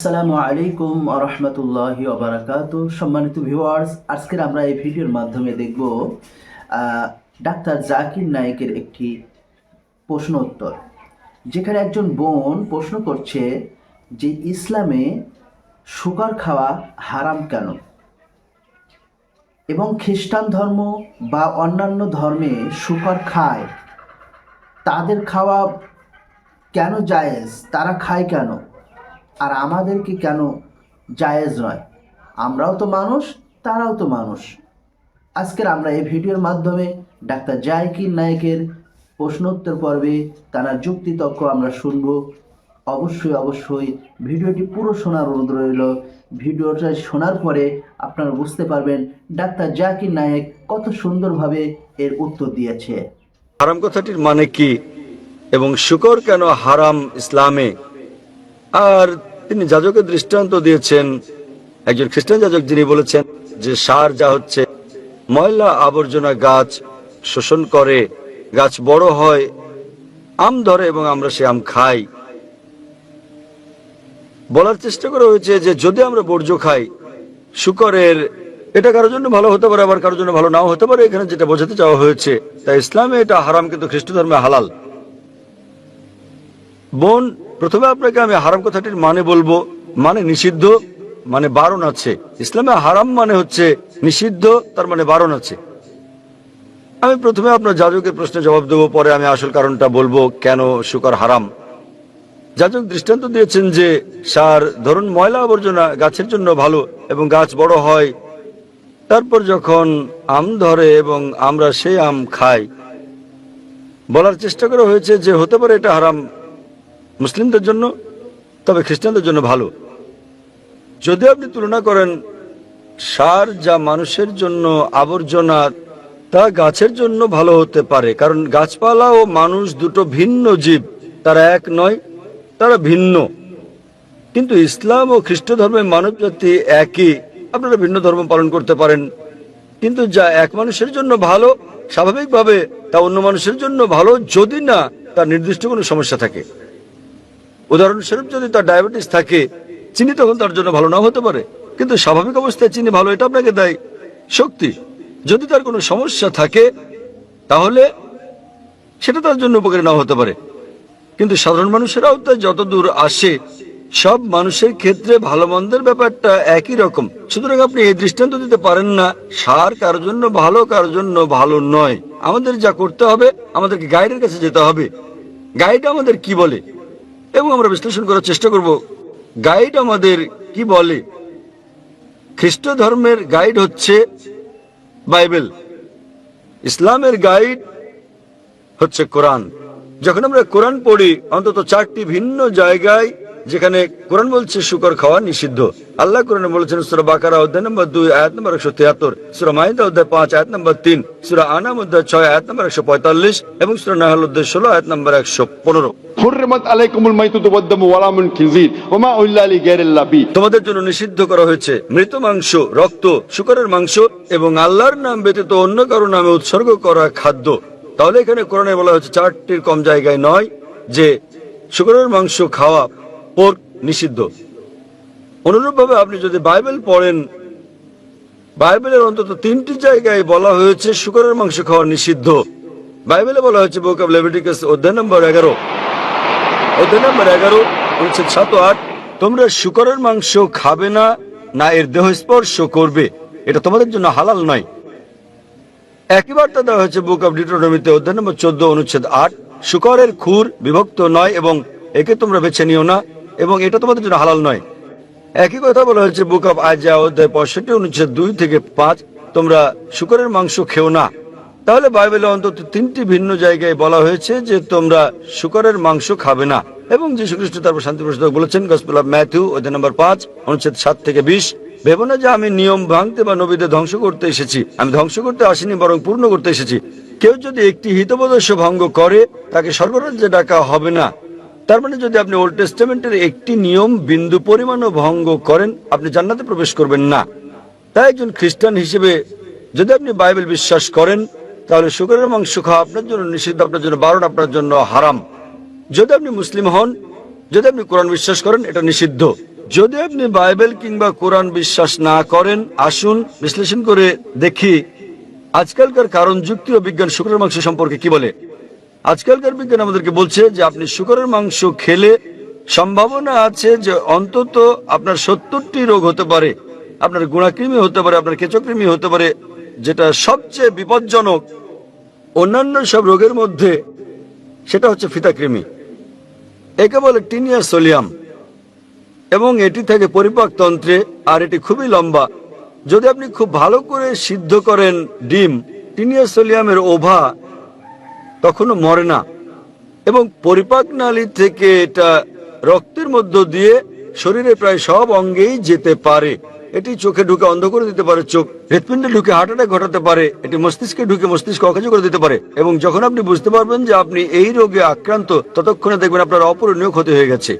আসসালামু আলাইকুম আরহামতুল্লাহি ওবারাকাতু। সম্মানিত ভিউয়ার্স, আজকের আমরা এই ভিডিওর মাধ্যমে দেখব ডাক্তার জাকির নায়েকের একটি প্রশ্ন উত্তর, যেখানে একজন বোন প্রশ্ন করছে যে ইসলামে শুকর খাওয়া হারাম কেন, এবং খ্রিস্টান ধর্ম বা অন্যান্য ধর্মে শুকর খায়, তাদের খাওয়া কেন জায়েজ, তারা খায় কেন, আর আমাদেরকে কেন জায়েজ নয়? আমরাও তো মানুষ, তারাও তো মানুষ। আজকের আমরা এই ভিডিওর মাধ্যমে ডাক্তার জাকির নায়েকের প্রশ্নোত্তর পর্বে তার যুক্তিতর্ক আমরা শুনব। অবশ্যই ভিডিওটি পুরো শোনার অনুরোধ রইল। ভিডিওটা শোনার পরে আপনারা বুঝতে পারবেন ডাক্তার জাকির নায়েক কত সুন্দরভাবে এর উত্তর দিয়েছে। হারাম কথাটির মানে কি এবং শুকর কেন হারাম ইসলামে, আর তিনি যাজকের দৃষ্টান্ত দিয়েছেন। একজন খ্রিস্টান যাজক যিনি বলেছেন যে সার যা হচ্ছে ময়লা আবর্জনা গাছ শোষণ করে, গাছ বড় হয়, আম ধরে এবং আমরা সে আম খাই। বলার চেষ্টা করা হয়েছে যে যদি আমরা বর্জ্য খাই শুকরের, এটা কারোর জন্য ভালো হতে পারে, আবার কারোর জন্য ভালো নাও হতে পারে। এখানে যেটা বোঝাতে চাওয়া হয়েছে, তাই ইসলামে এটা হারাম কিন্তু খ্রিস্ট ধর্মে হালাল। বোন, প্রথমে আপনাকে আমি হারাম কথাটির মানে বলবো। মানে নিষিদ্ধ, মানে বারণ আছে। ইসলামে হারাম মানে হচ্ছে নিষিদ্ধ, তার মানে বারণ আছে। আমি প্রথমে আপনার যাজকের প্রশ্নের জবাব দেবো, পরে আমি আসল কারণটা বলবো কেন শুকর হারাম। যাজক দৃষ্টান্ত দিয়েছেন যে সার ধরুন ময়লা আবর্জনা গাছের জন্য ভালো এবং গাছ বড় হয়, তারপর যখন আম ধরে এবং আমরা সেই আম খাই। বলার চেষ্টা করা হয়েছে যে হতে পারে এটা হারাম মুসলিমদের জন্য, তবে খ্রিস্টানদের জন্য ভালো। যদি আপনি তুলনা করেন সার যা মানুষের জন্য আবর্জনা, তা গাছের জন্য ভালো হতে পারে, কারণ গাছপালা ও মানুষ দুটো ভিন্ন জীব, তারা এক নয়, তারা ভিন্ন। কিন্তু ইসলাম ও খ্রিস্ট ধর্মের মানব জাতি একই। আপনারা ভিন্ন ধর্ম পালন করতে পারেন, কিন্তু যা এক মানুষের জন্য ভালো স্বাভাবিকভাবে তা অন্য মানুষের জন্য ভালো, যদি না তার নির্দিষ্ট কোনো সমস্যা থাকে। উদাহরণস্বরূপ, যদি তার ডায়াবেটিস থাকে, চিনি তখন তার জন্য ভালো নাও হতে পারে, কিন্তু স্বাভাবিক অবস্থায় চিনি ভালো, এটা আপনাকে দেয় শক্তি। যদি তার কোনো সমস্যা থাকে তাহলে সেটা তার জন্য উপকারী নাও হতে পারে। কিন্তু সাধারণ মানুষের আওতায় যতদূর আসে, সব মানুষের ক্ষেত্রে ভালো মন্দের ব্যাপারটা একই রকম। সুতরাং আপনি এই দৃষ্টান্ত দিতে পারেন না সার কারোর জন্য ভালো, কারোর জন্য ভালো নয়। আমাদের যা করতে হবে, আমাদেরকে গাইডের কাছে যেতে হবে। গাইড আমাদের কি বলে এবং আমরা বিশ্লেষণ করার চেষ্টা করব গাইড আমাদের কি বলে। খ্রিস্ট ধর্মের গাইড হচ্ছে বাইবেল, ইসলামের গাইড হচ্ছে কোরআন। যখন আমরা কোরআন পড়ি, অন্তত 4টি ভিন্ন জায়গায় যেখানে কোরআন বলছে শুকর খাওয়া নিষিদ্ধ। আল্লাহ কোরআনে বলেছেন সূরা বাকারা অধ্যায় নম্বর 2 আয়াত নম্বর 173, সূরা মাইদা অধ্যায় 5 আয়াত নম্বর 3, সূরা আনাম অধ্যায় 6 আয়াত নম্বর 145 এবং সূরা নাহল অধ্যায় 16 আয়াত নম্বর 115। হুররিমাত আলাইকুমুল মাইতাতু ওয়াদ-দামু ওয়া লাহমুল খিনজির ওয়া মা উহিল্লা লিগাইরিল্লাহ বি। তোমাদের জন্য নিষিদ্ধ করা হয়েছে মৃত মাংস, রক্ত, শুকরের মাংস এবং আল্লাহর নাম ব্যতীত অন্য কারো নামে উৎসর্গ করা খাদ্য। তাহলে এখানে কোরআনে বলা হয়েছে 4টির কম জায়গায় নয় যে শুকরের মাংস খাওয়া পোর্ক নিষিদ্ধ। অনুরূপভাবে আপনি যদি বাইবেল পড়েন, বাইবেলের অন্তত 3টি জায়গায় বলা হয়েছে শুকরের মাংস খাওয়া নিষিদ্ধ। বাইবেলে বলা হয়েছে বুক অব লেভিটিকাস অধ্যায় নম্বর 11, অনুচ্ছেদ 7 ও 8, তোমরা শুকরের মাংস খাবে না, না এর দেহ স্পর্শ করবে, এটা তোমাদের জন্য হালাল নয়। একই বার্তা দেওয়া হয়েছে বুক অব ডিউটেরোনমিতে অধ্যায় নম্বর 14, অনুচ্ছেদ 8, শুকরের খুর বিভক্ত নয় এবং একে তোমরা বেছে নিও না এবং এটা তোমাদের জন্য হালাল নয়। একই কথা বলা হয়েছে বুক অব আইজায়া অধ্যায় 65, অনুচ্ছেদ 2 থেকে 5, তোমরা শুকরের মাংস খেও না। তাহলে বাইবেলে অন্তত 3টি ভিন্ন জায়গায় বলা হয়েছে যে তোমরা শুকরের মাংস খাবে না। এবং যীশু খ্রিস্ট তারপর শান্তি প্রসাদক বলেছেন গসপেল অব ম্যাথিউ অধ্যায় নম্বর 5, অনুচ্ছেদ 7 থেকে 20, ভেবো না যে আমি নিয়ম ভাঙতে বা নবীদের ধ্বংস করতে এসেছি। আমি ধ্বংস করতে আসিনি, বরং পূর্ণ করতে এসেছি। কেউ যদি একটি হিতোপদেশ ভঙ্গ করে, তাকে স্বর্গরাজ্যে ডাকা হবে না। তার মানে যদি আপনি ওল্ড টেস্টামেন্টের একটি নিয়ম বিন্দু পরিমাণও ভঙ্গ করেন, আপনি জান্নাতে প্রবেশ করবেন না। তাই একজন খ্রিস্টান হিসেবে যদি আপনি বাইবেল বিশ্বাস করেন, তাহলে শুকরের মাংস খাওয়া আপনার জন্য নিষিদ্ধ, আপনার জন্য বারণ, আপনার জন্য হারাম। যদি আপনি মুসলিম হন, যদি আপনি কোরআন বিশ্বাস করেন, এটা নিষিদ্ধ। যদি আপনি বাইবেল কিংবা কোরআন বিশ্বাস না করেন, আসুন বিশ্লেষণ করে দেখি আজকালকার কারণ যুক্তি ও বিজ্ঞান শুকরের মাংস সম্পর্কে কি বলে। আজকালকার বিজ্ঞান আমাদেরকে বলছে যে আপনি শুকরের মাংস খেলে সম্ভাবনা আছে যে অন্তত আপনার 70টি রোগ হতে পারে। আপনার গুণাকৃমি হতে পারে, আপনার কেঁচোকৃমি হতে পারে, যেটা সবচেয়ে বিপজ্জনক অন্যান্য সব রোগের মধ্যে সেটা হচ্ছে ফিতাকৃমি। একে বলে টিনিয়া সোলিয়াম এবং এটি থাকে পরিপাক তন্ত্রে, আর এটি খুবই লম্বা। যদি আপনি খুব ভালো করে সিদ্ধ করেন ডিম, টিনিয়া সোলিয়ামের ওভা তখনও মরে না এবং পরিপাক নালী থেকে এটা রক্তের মধ্য দিয়ে শরীরে প্রায় সব অঙ্গেই যেতে পারে। এটি চোখে ঢুকে অন্ধ করে দিতে পারে চোখ, হৃৎপিণ্ডে ঢুকে হার্ট অ্যাটাক ঘটাতে পারে, এটি মস্তিষ্কে ঢুকে মস্তিষ্ক অকেজ করে দিতে পারে। এবং যখন আপনি বুঝতে পারবেন যে আপনি এই রোগে আক্রান্ত, ততক্ষণে দেখবেন আপনার অপূরণীয় ক্ষতি হয়ে গেছে।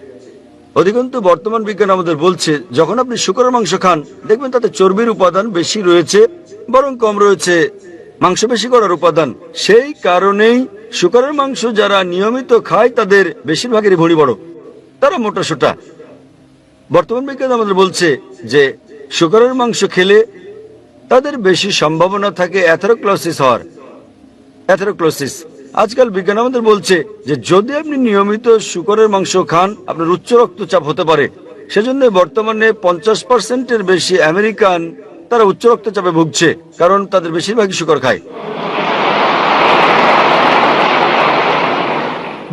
অধিকন্তু বর্তমান বিজ্ঞান আমাদের বলছে যখন আপনি শুকরের মাংস খান, দেখবেন তাতে চর্বির উপাদান বেশি রয়েছে, বরং কম রয়েছে মাংসপেশি করার উপাদান। সেই কারণেই শুকরের মাংস যারা নিয়মিত খায় তাদের বেশিরভাগেরই ভুঁড়ি বড়, তারা মোটা সোটা। বর্তমান বিজ্ঞান আমাদের বলছে যে শুকরের মাংস খেলে তাদের বেশি সম্ভাবনা থাকে অ্যাথেরোক্লোসিস হওয়ার। অ্যাথেরোক্লোসিস আজকাল বিজ্ঞান আমাদের বলছে যে যদি আপনি নিয়মিত শুকরের মাংস খান, আপনার উচ্চ রক্তচাপ হতে পারে। সেজন্য বর্তমানে 50%-এর বেশি আমেরিকান তারা উচ্চ রক্তচাপে ভুগছে, কারণ তাদের বেশিরভাগই শুকর খায়।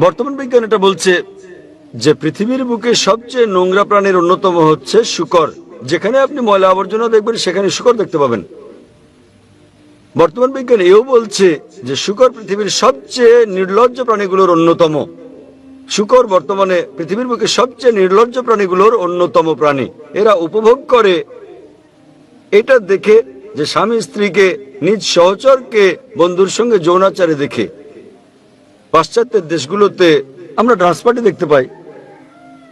বর্তমান বিজ্ঞান এটা বলছে যে পৃথিবীর বুকে সবচেয়ে নোংরা প্রাণীর অন্যতম হচ্ছে শুকর। যেখানে আপনি ময়লা আবর্জনা দেখবেন সেখানে শুকর দেখতে পাবেন। বর্তমান বিজ্ঞান এও বলছে যে শুকর পৃথিবীর সবচেয়ে নির্লজ্জ প্রাণীগুলোর অন্যতম। শুকর বর্তমানে পৃথিবীর বুকে সবচেয়ে নির্লজ্জ প্রাণীগুলোর অন্যতম প্রাণী। এরা উপভোগ করে এটা দেখে যে স্বামী স্ত্রীকে, নিজ সহচরকে বন্ধুর সঙ্গে যৌনাচারে দেখে। পাশ্চাত্যের দেশগুলোতে আমরা ডান্স পার্টি দেখতে পাই।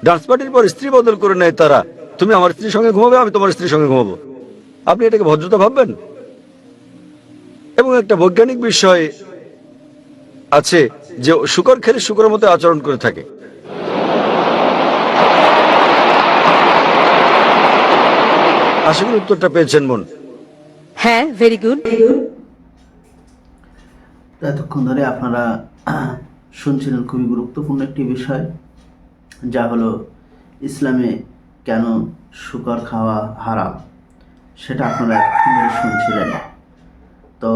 ডান্স পার্টির পর স্ত্রী বদল করে নেয় তারা। তুমি আমার স্ত্রীর সঙ্গে ঘুমাবে, আমি তোমার স্ত্রীর সঙ্গে ঘুমাবো। আপনি এটাকে ভদ্রতা ভাববেন? এবং একটা বৈজ্ঞানিক বিষয় আছে যে শুকর খেলে শুকরের মতো আচরণ করে থাকে। আশা করি উত্তরটা পেয়েছেন বোন। হ্যাঁ, ভেরি গুড। এতক্ষণ ধরে আপনারা শুনছিলেন খুবই গুরুত্বপূর্ণ একটি বিষয়, যা হলো ইসলামে কেন শুকর খাওয়া হারাম, সেটা আপনারা এতক্ষণ ধরে শুনছিলেন। তো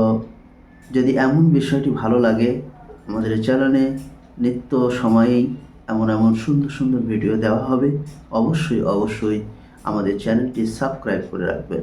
যদি এমন বিষয়টি ভালো লাগে, আমাদের চ্যানেলে নিত্য সময়েই এমন সুন্দর সুন্দর ভিডিও দেওয়া হবে। অবশ্যই আমাদের চ্যানেলটি সাবস্ক্রাইব করে রাখবেন।